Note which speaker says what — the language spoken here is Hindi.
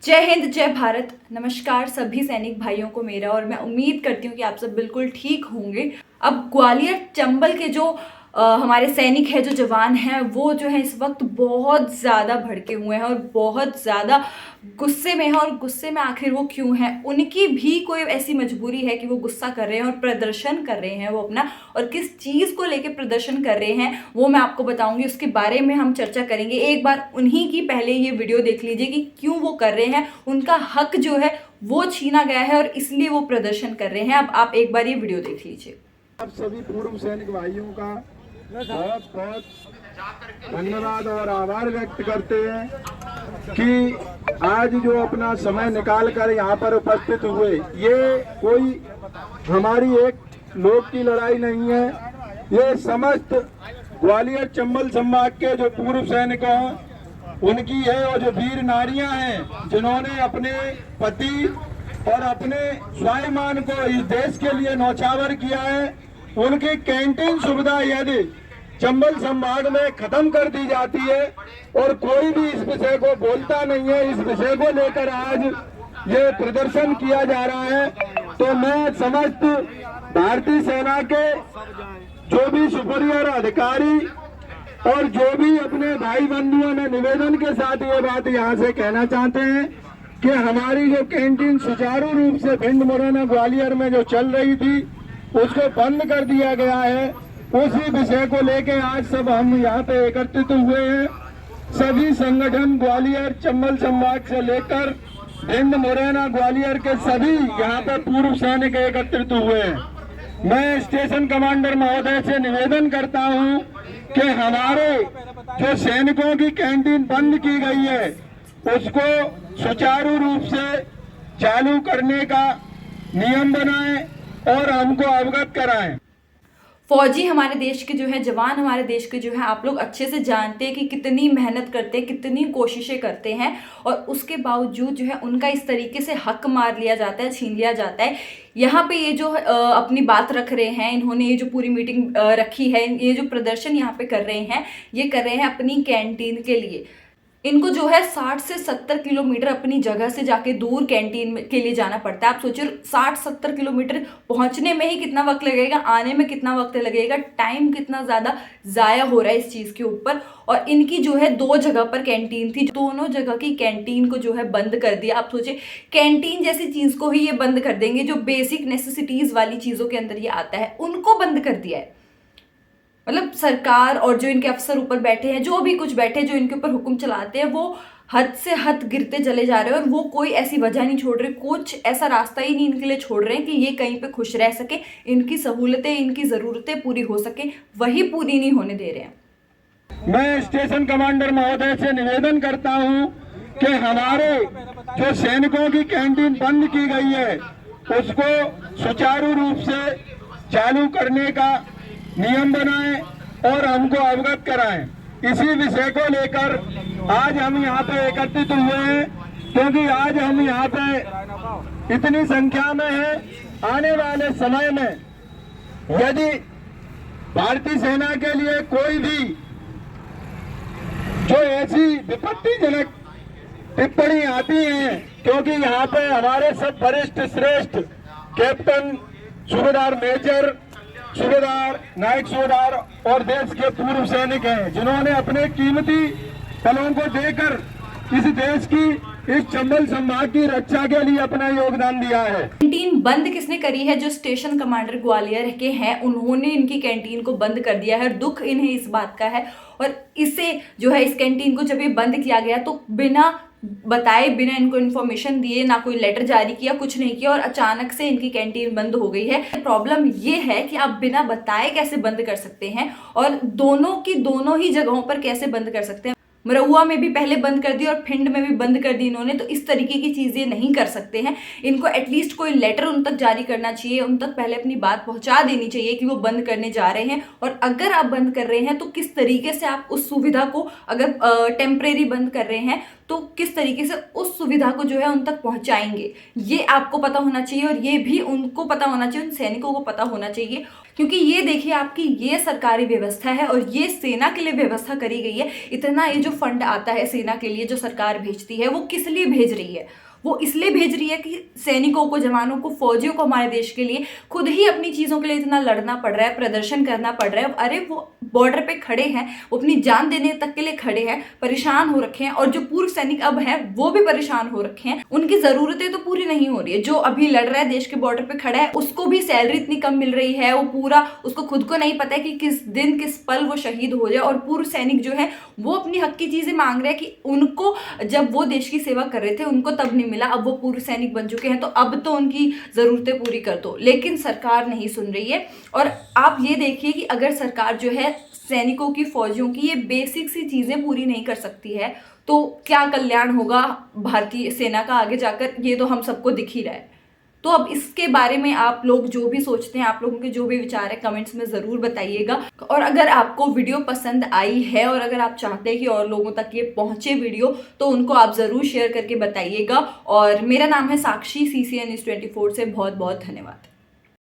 Speaker 1: जय हिंद, जय भारत। नमस्कार सभी सैनिक भाइयों को मेरा, और मैं उम्मीद करती हूँ कि आप सब बिल्कुल ठीक होंगे। अब ग्वालियर चंबल के जो हमारे सैनिक हैं, जो जवान हैं, वो जो है इस वक्त बहुत ज़्यादा भड़के हुए हैं और बहुत ज़्यादा गुस्से में हैं। और गुस्से में आखिर वो क्यों हैं? उनकी भी कोई ऐसी मजबूरी है कि वो गुस्सा कर रहे हैं और प्रदर्शन कर रहे हैं वो अपना, और किस चीज़ को लेके प्रदर्शन कर रहे हैं वो मैं आपको बताऊंगी। उसके बारे में हम चर्चा करेंगे। एक बार उन्हीं की पहले ये वीडियो देख लीजिए कि क्यों वो कर रहे हैं। उनका हक जो है वो छीना गया है और इसलिए वो प्रदर्शन कर रहे हैं। अब आप एक बार ये वीडियो देख लीजिए।
Speaker 2: आप सभी पूर्व सैनिक भाइयों का बहुत बहुत धन्यवाद और आभार व्यक्त करते हैं कि आज जो अपना समय निकाल कर यहाँ पर उपस्थित हुए। ये कोई हमारी एक लोक की लड़ाई नहीं है, ये समस्त ग्वालियर चंबल संभाग के जो पूर्व सैनिक हैं उनकी है, और जो वीर नारियां हैं जिन्होंने अपने पति और अपने स्वाभिमान को इस देश के लिए न्यौछावर किया है, उनकी कैंटीन सुविधा यदि चंबल संभाग में खत्म कर दी जाती है और कोई भी इस विषय को बोलता नहीं है, इस विषय को लेकर आज ये प्रदर्शन किया जा रहा है, तो मैं समस्त भारतीय सेना के जो भी सुपीरियर अधिकारी और जो भी अपने भाई बंधुओं ने निवेदन के साथ ये बात यहाँ से कहना चाहते हैं कि हमारी जो कैंटीन सुचारू रूप से भिंड मुरैना ग्वालियर में जो चल रही थी उसको बंद कर दिया गया है। उसी विषय को लेके आज सब हम यहाँ पे एकत्रित हुए हैं। सभी संगठन ग्वालियर चंबल संभाग से लेकर भिंड मुरैना ग्वालियर के सभी यहाँ पे पूर्व सैनिक एकत्रित हुए हैं। मैं स्टेशन कमांडर महोदय से निवेदन करता हूँ कि हमारे जो सैनिकों की कैंटीन बंद की गई है उसको सुचारू रूप से चालू करने का नियम बनाएं और हमको अवगत कराएं।
Speaker 1: फौजी हमारे देश के जो है, जवान हमारे देश के जो है, आप लोग अच्छे से जानते हैं कि कितनी मेहनत करते हैं, कितनी कोशिशें करते हैं, और उसके बावजूद जो है उनका इस तरीके से हक मार लिया जाता है, छीन लिया जाता है। यहाँ पे ये जो अपनी बात रख रहे हैं, इन्होंने ये जो पूरी मीटिंग रखी है, ये जो प्रदर्शन यहाँ पे कर रहे हैं, ये कर रहे हैं अपनी कैंटीन के लिए। इनको जो है 60 से 70 किलोमीटर अपनी जगह से जाके दूर कैंटीन के लिए जाना पड़ता है। आप सोचिए 60-70 किलोमीटर पहुंचने में ही कितना वक्त लगेगा, आने में कितना वक्त लगेगा, टाइम कितना ज़्यादा ज़ाया हो रहा है इस चीज़ के ऊपर। और इनकी जो है 2 जगह पर कैंटीन थी, दोनों जगह की कैंटीन को जो है बंद कर दिया। आप सोचिए कैंटीन जैसी चीज़ को ही ये बंद कर देंगे, जो बेसिक नेसेसिटीज़ वाली चीज़ों के अंदर ये आता है, उनको बंद कर दिया है। मतलब सरकार और जो इनके अफसर ऊपर बैठे हैं, जो भी कुछ बैठे, जो इनके ऊपर हुक्म चलाते हैं, वो हद से हद गिरते चले जा रहे हैं। और वो कोई ऐसी वजह नहीं छोड़ रहे, कुछ ऐसा रास्ता ही नहीं इनके लिए छोड़ रहे हैं कि ये कहीं पे खुश रह सके, इनकी सहूलतें, इनकी ज़रूरतें पूरी हो सके, वही पूरी नहीं होने दे रहे हैं।
Speaker 2: मैं स्टेशन कमांडर महोदय से निवेदन करता हूं कि हमारे जो सैनिकों की कैंटीन बंद की गई है उसको सुचारू रूप से चालू करने का नियम बनाएं और हमको अवगत कराएं। इसी विषय को लेकर आज हम यहाँ पे एकत्रित हुए हैं, क्योंकि आज हम यहाँ पे इतनी संख्या में हैं। आने वाले समय में यदि भारतीय सेना के लिए कोई भी जो ऐसी विपत्तिजनक टिप्पणी आती है, क्योंकि यहाँ पे हमारे सब वरिष्ठ श्रेष्ठ कैप्टन, सूबेदार मेजर, सूबेदार, नायक सूबेदार और देश के पूर्व सैनिक हैं जिन्होंने अपने कीमती पलों को देकर इस देश की, इस चंबल संभाग की रक्षा के लिए अपना योगदान दिया है।
Speaker 1: कैंटीन बंद किसने करी है? जो स्टेशन कमांडर ग्वालियर के हैं, उन्होंने इनकी कैंटीन को बंद कर दिया है। दुख इन्हें इस बात का है, और इसे जो है, इस कैंटीन को जब ये बंद किया गया तो बिना बताए, बिना इनको इन्फॉर्मेशन दिए, ना कोई लेटर जारी किया, कुछ नहीं किया, और अचानक से इनकी कैंटीन बंद हो गई है। प्रॉब्लम ये है कि आप बिना बताए कैसे बंद कर सकते हैं, और दोनों की दोनों ही जगहों पर कैसे बंद कर सकते हैं। मरहुआ में भी पहले बंद कर दी और भिंड में भी बंद कर दी इन्होंने, तो इस तरीके की चीज़ें नहीं कर सकते हैं। इनको एटलीस्ट कोई लेटर उन तक जारी करना चाहिए, उन तक पहले अपनी बात पहुंचा देनी चाहिए कि वो बंद करने जा रहे हैं। और अगर आप बंद कर रहे हैं तो किस तरीके से आप उस सुविधा को, अगर टेम्परेरी बंद कर रहे हैं तो किस तरीके से उस सुविधा को जो है उन तक पहुंचाएंगे, ये आपको पता होना चाहिए। और ये भी उनको पता होना चाहिए, उन सैनिकों को पता होना चाहिए। क्योंकि ये देखिए आपकी ये सरकारी व्यवस्था है और ये सेना के लिए व्यवस्था करी गई है। इतना ये जो फंड आता है सेना के लिए जो सरकार भेजती है, वो किस लिए भेज रही है? वो इसलिए भेज रही है कि सैनिकों को, जवानों को, फौजियों को हमारे देश के लिए खुद ही अपनी चीज़ों के लिए इतना लड़ना पड़ रहा है, प्रदर्शन करना पड़ रहा है। अरे वो बॉर्डर पे खड़े हैं, वो अपनी जान देने तक के लिए खड़े हैं, परेशान हो रखे हैं। और जो पूर्व सैनिक अब हैं वो भी परेशान हो रखे हैं, उनकी ज़रूरतें तो पूरी नहीं हो रही है। जो अभी लड़ रहा है, देश के बॉर्डर पे खड़ा है, उसको भी सैलरी इतनी कम मिल रही है, वो पूरा, उसको खुद को नहीं पता है कि किस दिन किस पल वो शहीद हो जाए। और पूर्व सैनिक जो है वो अपनी हक की चीज़ें मांग रहे हैं कि उनको जब वो देश की सेवा कर रहे थे उनको तब नहीं मिला, अब वो पूर्व सैनिक बन चुके हैं तो अब तो उनकी ज़रूरतें पूरी कर दो। लेकिन सरकार नहीं सुन रही है। और आप ये देखिए कि अगर सरकार जो है सैनिकों की, फौजियों की ये बेसिक सी चीज़ें पूरी नहीं कर सकती है तो क्या कल्याण होगा भारतीय सेना का आगे जाकर, ये तो हम सबको दिख ही रहा है। तो अब इसके बारे में आप लोग जो भी सोचते हैं, आप लोगों के जो भी विचार है, कमेंट्स में ज़रूर बताइएगा। और अगर आपको वीडियो पसंद आई है और अगर आप चाहते हैं कि और लोगों तक ये पहुंचे वीडियो, तो उनको आप ज़रूर शेयर करके बताइएगा। और मेरा नाम है साक्षी, CCN News 24 से बहुत बहुत धन्यवाद।